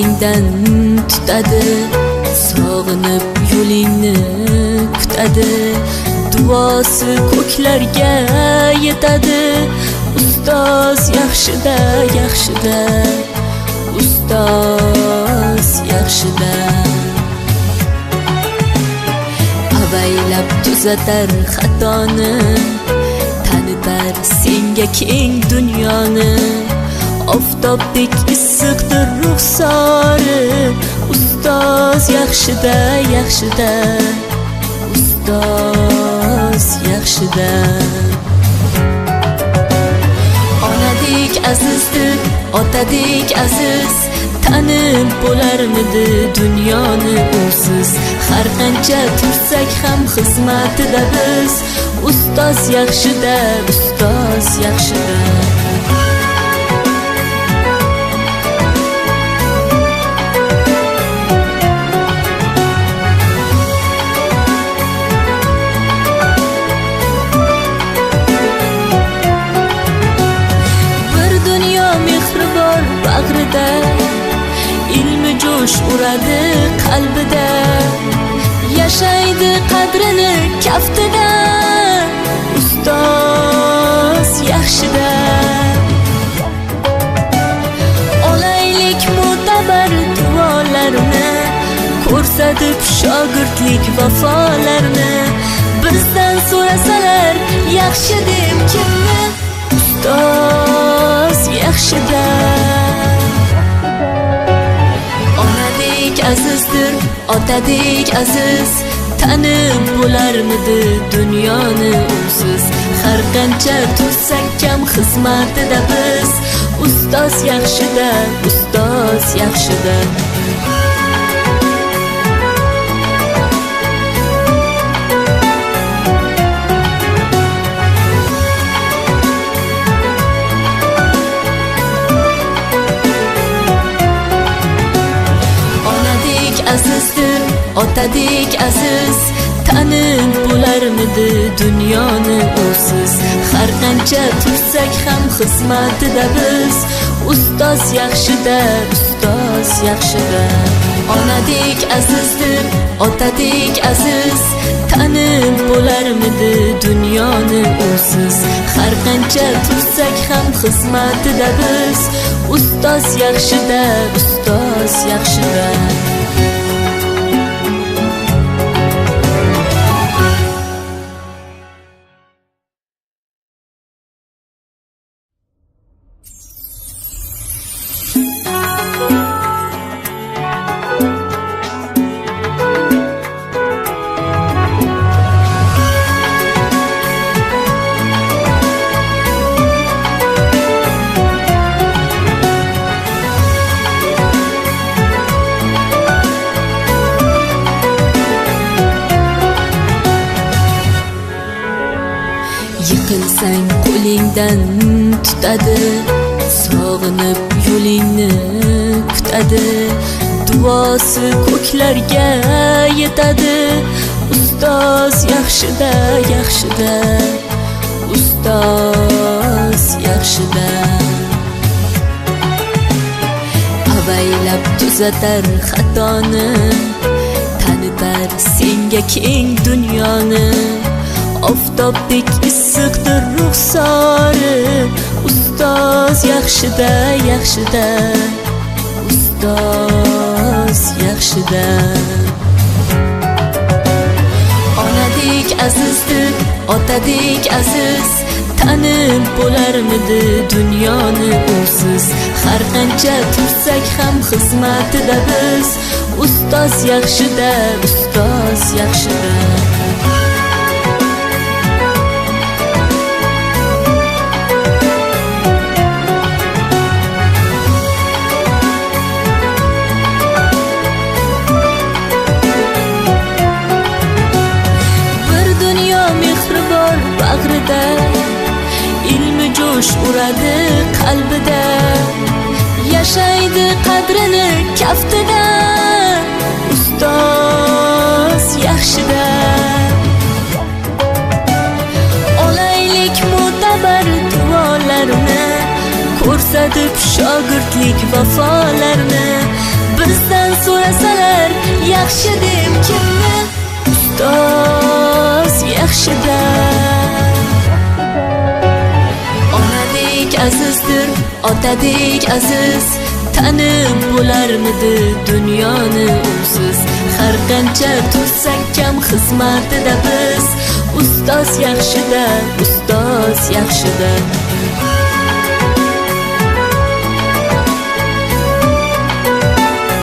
qo'lingdan tutadi, sog'inib yo'lingni kutadi, duosi ko'klarga yetadi. Ustoz yaxshida, yaxshida, ustoz yaxshida. Avaylab tuzatar xatoni, tanitar senga keng dunyoni. Oftobdek issiqdir ruxsori, ustoz yaxshida, yaxshida, ustoz yaxshida. Onadek azizdir, otadek aziz, tanib bo'larmidi dunyoni usiz. Har qancha tursak ham xizmatida biz, ustoz yaxshida, ustoz yaxshida. Bag'rida ilmi jo'sh uradi qalbida, yashaydi qadrini kaftida, ustoz yaxshida. Olaylik mo'tabar duolarni, ko'rsatib shogirdlik vafolarni. Bizdan so'rasalar yaxshi deb kimni, ustoz yaxshida. Azizdir, otadek aziz, tanib bo'larmidi dunyoni usiz. Har qancha tursak kam xizmatida biz, ustoz yaxshida, ustoz yaxshida. Azizdir, otadek aziz, tanib bo'larmidi dunyoni usiz. Har qancha tursak ham xizmatida biz, ustoz yaxshida, ustoz yaxshida. Onadek azizdir, otadek aziz, tanib bo'larmidi dunyoni usiz. Har qancha tursak ham xizmatida biz, ustoz yaxshida, ustoz yaxshida. Yiqilsang qo'lingdan tutadi, sog'inib yo'lingni kutadi, duosi ko'klarga yetadi. Ustoz yaxshida, yaxshida, ustoz yaxshida. Avaylab tuzatar xatoni, tanitar senga keng dunyoni. Oftobdek issiqdir ruxsori, ustoz yaxshida, yaxshida, ustoz yaxshida. Onadek azizdir, otadek aziz, tanib bo'larmidi dunyoni usiz. Har qancha tursak ham xizmatida biz, ustoz yaxshida, ustoz yaxshida. Bag'rida ilmi jo'sh uradi qalbida, yashaydi qadrini kaftida, ustoz yaxshida. Olaylik mo'tabar duolarni, ko'rsatib shogirdlik vafolarni. yaxshi deb kimni ustoz yaxshida. Onadek azizdir, otadek aziz, tanib bo'larmidi dunyoni usiz. Har qancha tursak kam xizmatida biz, ustoz yaxshida, ustoz yaxshida.